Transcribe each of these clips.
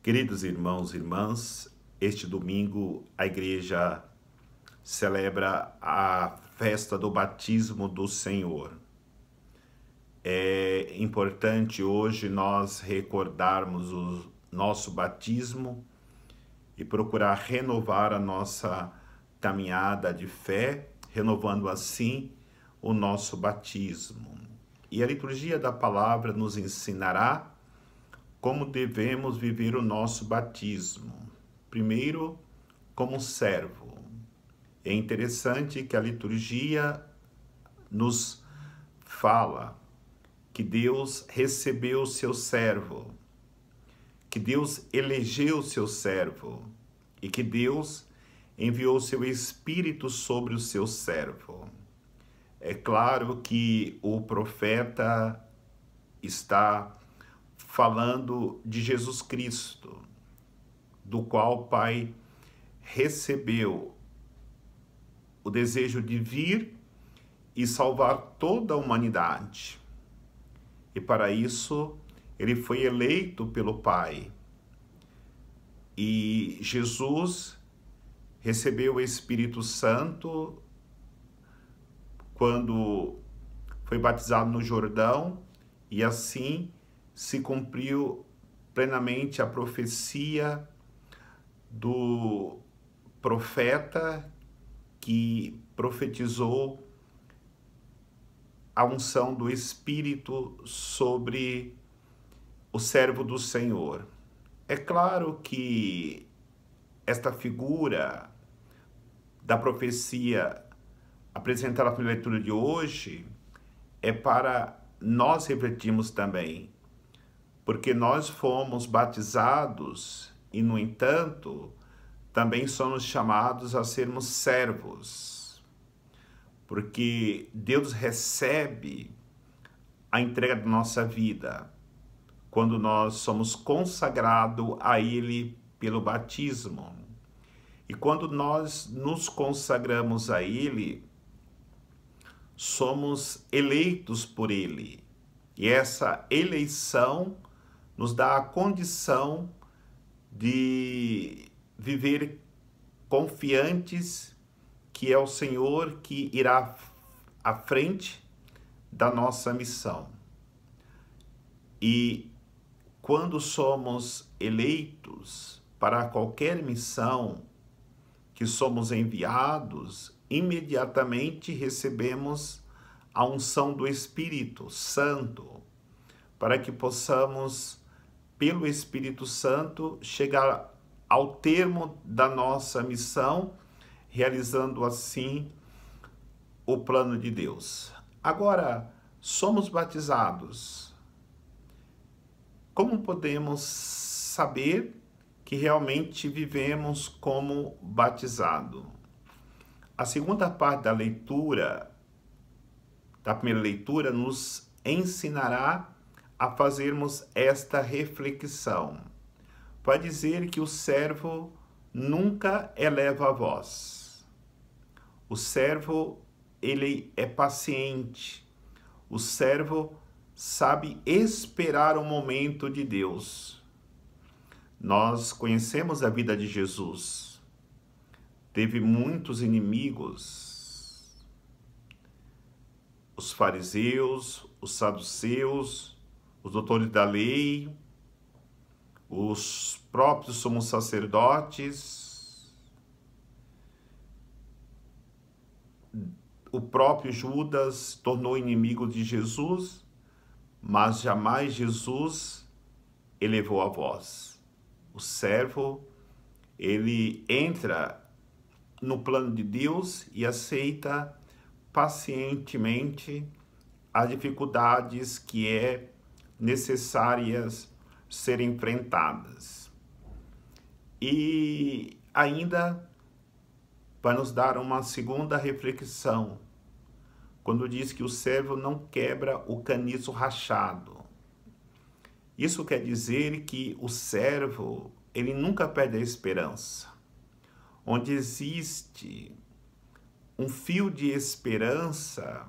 Queridos irmãos e irmãs, este domingo a igreja celebra a festa do batismo do Senhor. É importante hoje nós recordarmos o nosso batismo e procurar renovar a nossa caminhada de fé, renovando assim o nosso batismo. E a liturgia da palavra nos ensinará como devemos viver o nosso batismo. Primeiro, como servo. É interessante que a liturgia nos fala que Deus recebeu o seu servo, que Deus elegeu o seu servo e que Deus enviou o seu Espírito sobre o seu servo. É claro que o profeta está falando de Jesus Cristo, do qual o Pai recebeu o desejo de vir e salvar toda a humanidade. E para isso, ele foi eleito pelo Pai. E Jesus recebeu o Espírito Santo quando foi batizado no Jordão, e assim se cumpriu plenamente a profecia do profeta que profetizou a unção do Espírito sobre o servo do Senhor. É claro que esta figura da profecia apresentada na leitura de hoje é para nós refletirmos também, porque nós fomos batizados e, no entanto, também somos chamados a sermos servos, porque Deus recebe a entrega da nossa vida quando nós somos consagrados a Ele pelo batismo. E quando nós nos consagramos a Ele, somos eleitos por Ele. E essa eleição nos dá a condição de viver confiantes que é o Senhor que irá à frente da nossa missão. E quando somos eleitos para qualquer missão que somos enviados, imediatamente recebemos a unção do Espírito Santo, para que possamos, pelo Espírito Santo, chegar ao termo da nossa missão, realizando assim o plano de Deus. Agora, somos batizados. Como podemos saber que realmente vivemos como batizado? A segunda parte da leitura, da primeira leitura, nos ensinará a fazermos esta reflexão. Vai dizer que o servo nunca eleva a voz. O servo, ele é paciente. O servo sabe esperar o momento de Deus. Nós conhecemos a vida de Jesus. Teve muitos inimigos. Os fariseus, os saduceus, os doutores da lei, os próprios sumos sacerdotes, o próprio Judas tornou inimigo de Jesus, mas jamais Jesus elevou a voz. O servo, ele entra no plano de Deus e aceita pacientemente as dificuldades que é necessárias serem enfrentadas. E ainda vai nos dar uma segunda reflexão, quando diz que o servo não quebra o caniço rachado. Isso quer dizer que o servo, ele nunca perde a esperança. Onde existe um fio de esperança,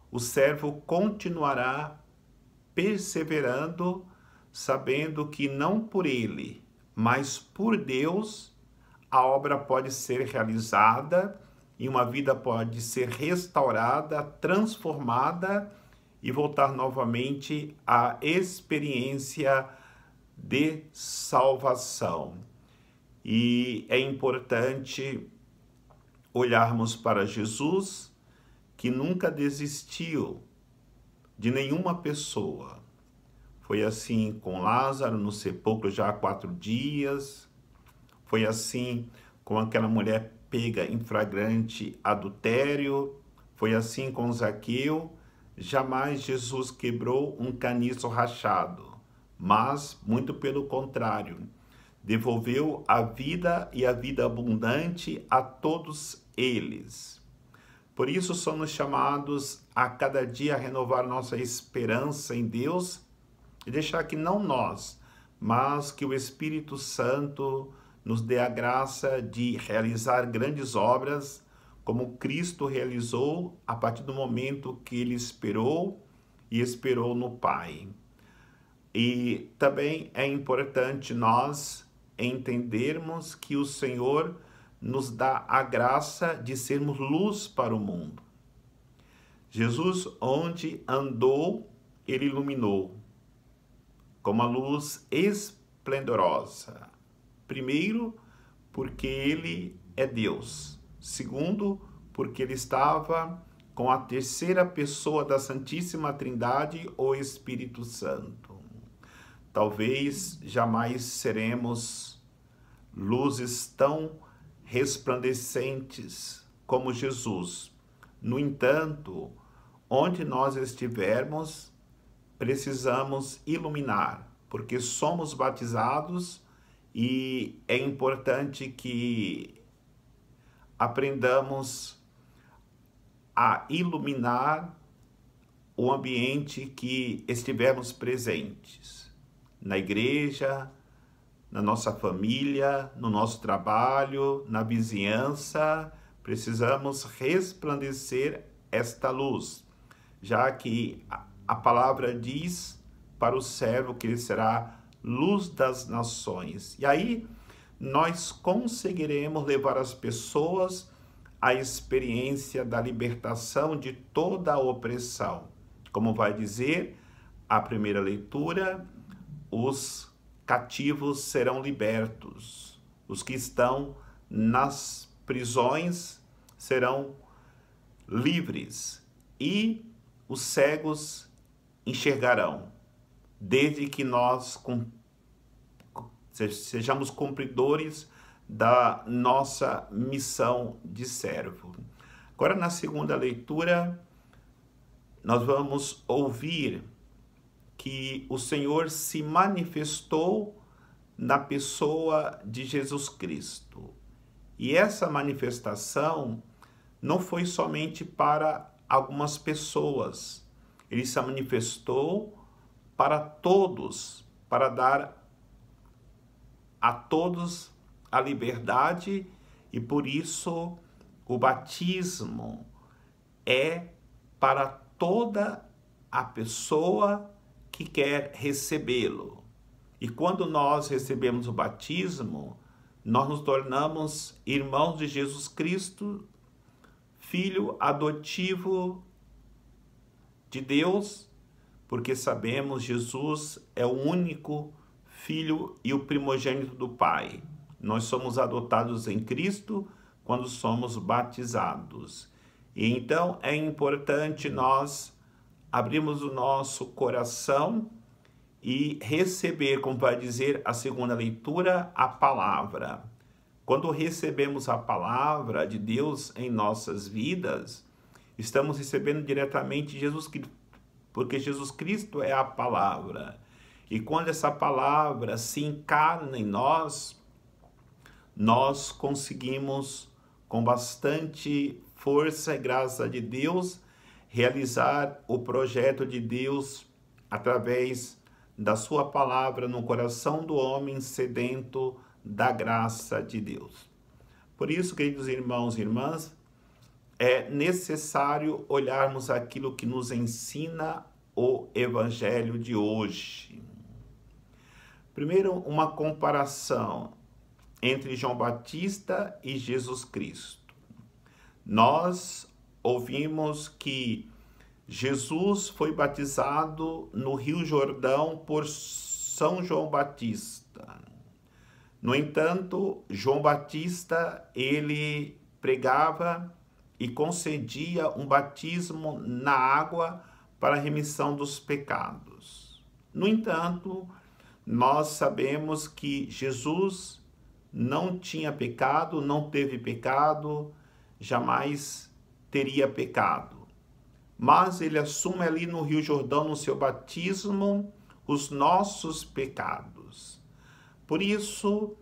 o servo continuará perseverando, sabendo que não por ele, mas por Deus a obra pode ser realizada e uma vida pode ser restaurada, transformada e voltar novamente à experiência de salvação. E é importante olharmos para Jesus, que nunca desistiu de nenhuma pessoa. Foi assim com Lázaro no sepulcro já há 4 dias, foi assim com aquela mulher pega em flagrante adultério, foi assim com Zaqueu. Jamais Jesus quebrou um caniço rachado, mas, muito pelo contrário, devolveu a vida e a vida abundante a todos eles. Por isso somos chamados a cada dia a renovar nossa esperança em Deus e deixar que não nós, mas que o Espírito Santo nos dê a graça de realizar grandes obras, como Cristo realizou a partir do momento que ele esperou no Pai. E também é importante nós entendermos que o Senhor nos dá a graça de sermos luz para o mundo. Jesus, onde andou, ele iluminou com uma luz esplendorosa. Primeiro, porque ele é Deus. Segundo, porque ele estava com a terceira pessoa da Santíssima Trindade, o Espírito Santo. Talvez jamais seremos luzes tão resplandecentes como Jesus. No entanto, onde nós estivermos, precisamos iluminar, porque somos batizados e é importante que aprendamos a iluminar o ambiente que estivermos presentes. Na igreja, na nossa família, no nosso trabalho, na vizinhança, precisamos resplandecer esta luz, já que a palavra diz para o servo que ele será luz das nações. E aí nós conseguiremos levar as pessoas à experiência da libertação de toda a opressão. Como vai dizer a primeira leitura, os cativos serão libertos, os que estão nas prisões serão livres e os cegos enxergarão, desde que nós sejamos cumpridores da nossa missão de servo. Agora, na segunda leitura, nós vamos ouvir que o Senhor se manifestou na pessoa de Jesus Cristo. E essa manifestação não foi somente para algumas pessoas. Ele se manifestou para todos, para dar a todos a liberdade, e por isso o batismo é para toda a pessoa que quer recebê-lo. E quando nós recebemos o batismo, nós nos tornamos irmãos de Jesus Cristo, filho adotivo de Deus, porque sabemos Jesus é o único filho e o primogênito do Pai. Nós somos adotados em Cristo quando somos batizados. E então é importante nós abrirmos o nosso coração e receber, como vai dizer a segunda leitura, a palavra. Quando recebemos a palavra de Deus em nossas vidas, estamos recebendo diretamente Jesus Cristo, porque Jesus Cristo é a palavra. E quando essa palavra se encarna em nós, nós conseguimos, com bastante força e graça de Deus, realizar o projeto de Deus através da sua palavra no coração do homem sedento da graça de Deus. Por isso, queridos irmãos e irmãs, é necessário olharmos aquilo que nos ensina o Evangelho de hoje. Primeiro, uma comparação entre João Batista e Jesus Cristo. Nós ouvimos que Jesus foi batizado no Rio Jordão por São João Batista. No entanto, João Batista, ele pregava e concedia um batismo na água para a remissão dos pecados. No entanto, nós sabemos que Jesus não tinha pecado, não teve pecado, jamais teria pecado. Mas ele assume ali no Rio Jordão, no seu batismo, os nossos pecados. Por isso,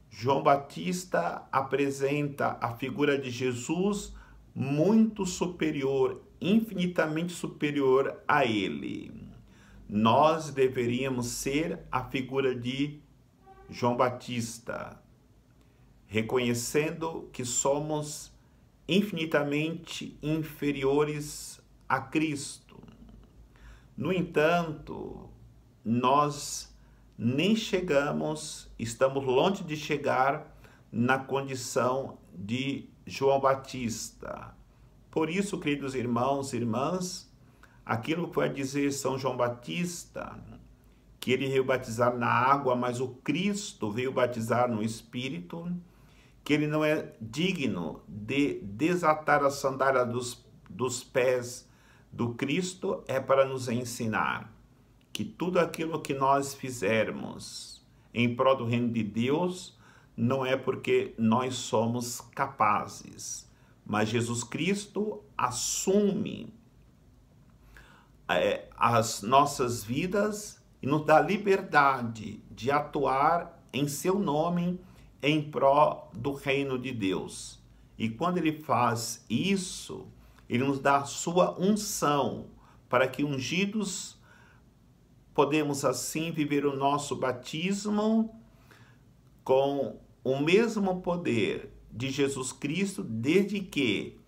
João Batista apresenta a figura de Jesus muito superior, infinitamente superior a ele. Nós deveríamos ser a figura de João Batista, reconhecendo que somos infinitamente inferiores a Cristo. No entanto, nós nem chegamos, estamos longe de chegar na condição de João Batista. Por isso, queridos irmãos e irmãs, aquilo que vai dizer São João Batista, que ele veio batizar na água, mas o Cristo veio batizar no Espírito, que ele não é digno de desatar a sandália dos pés do Cristo, é para nos ensinar que tudo aquilo que nós fizermos em prol do reino de Deus não é porque nós somos capazes, mas Jesus Cristo assume as nossas vidas e nos dá liberdade de atuar em seu nome em prol do reino de Deus. E quando ele faz isso, ele nos dá a sua unção, para que ungidos podemos assim viver o nosso batismo com o mesmo poder de Jesus Cristo, desde que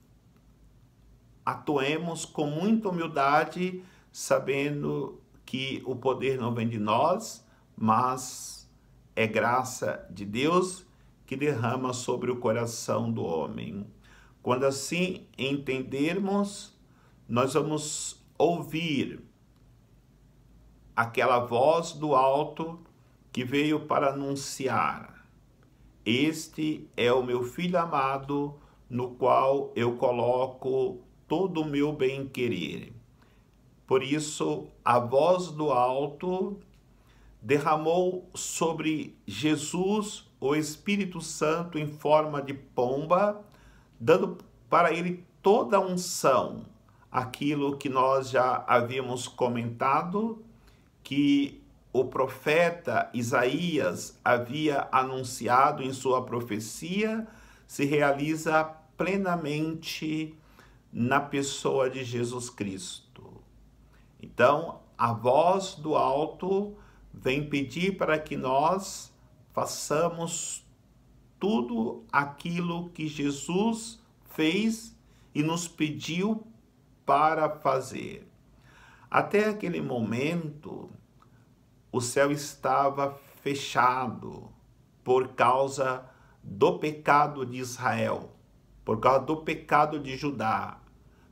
atuemos com muita humildade, sabendo que o poder não vem de nós, mas é graça de Deus que derrama sobre o coração do homem. Quando assim entendermos, nós vamos ouvir aquela voz do alto que veio para anunciar: este é o meu filho amado, no qual eu coloco todo o meu bem-querer. Por isso, a voz do alto derramou sobre Jesus o Espírito Santo em forma de pomba, dando para ele toda a unção, aquilo que nós já havíamos comentado, que o profeta Isaías havia anunciado em sua profecia, se realiza plenamente na pessoa de Jesus Cristo. Então, a voz do alto vem pedir para que nós façamos tudo aquilo que Jesus fez e nos pediu para fazer. Até aquele momento, o céu estava fechado por causa do pecado de Israel, por causa do pecado de Judá.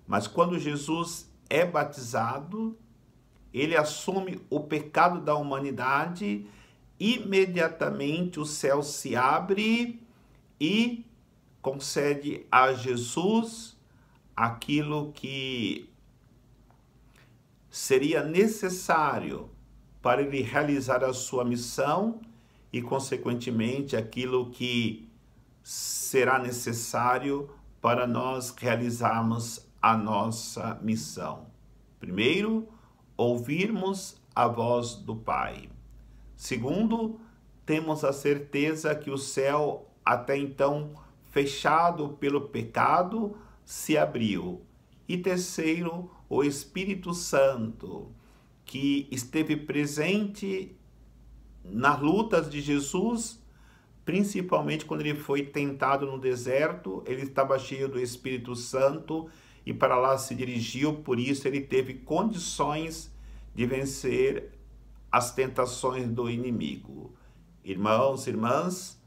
Mas quando Jesus é batizado, ele assume o pecado da humanidade, imediatamente o céu se abre e concede a Jesus aquilo que seria necessário para ele realizar a sua missão e, consequentemente, aquilo que será necessário para nós realizarmos a nossa missão. Primeiro, ouvirmos a voz do Pai. Segundo, temos a certeza que o céu, até então fechado pelo pecado, se abriu. E terceiro, o Espírito Santo, que esteve presente nas lutas de Jesus, principalmente quando ele foi tentado no deserto, ele estava cheio do Espírito Santo e para lá se dirigiu, por isso ele teve condições de vencer as tentações do inimigo. Irmãos e irmãs,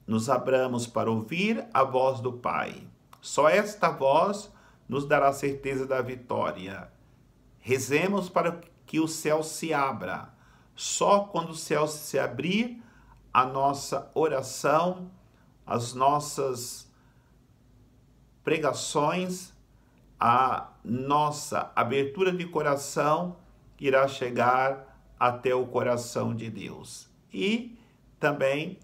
nos abramos para ouvir a voz do Pai. Só esta voz nos dará certeza da vitória. Rezemos para que o céu se abra. Só quando o céu se abrir, a nossa oração, as nossas pregações, a nossa abertura de coração irá chegar até o coração de Deus. E também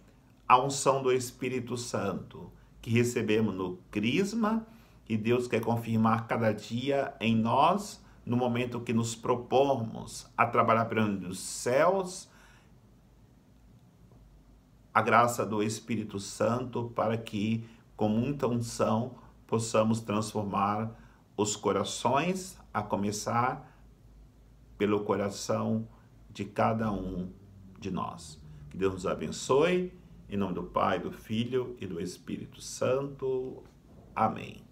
a unção do Espírito Santo, que recebemos no Crisma, e Deus quer confirmar cada dia em nós, no momento que nos propomos a trabalhar pelos céus, a graça do Espírito Santo, para que, com muita unção, possamos transformar os corações, a começar pelo coração de cada um de nós. Que Deus nos abençoe, em nome do Pai, do Filho e do Espírito Santo. Amém.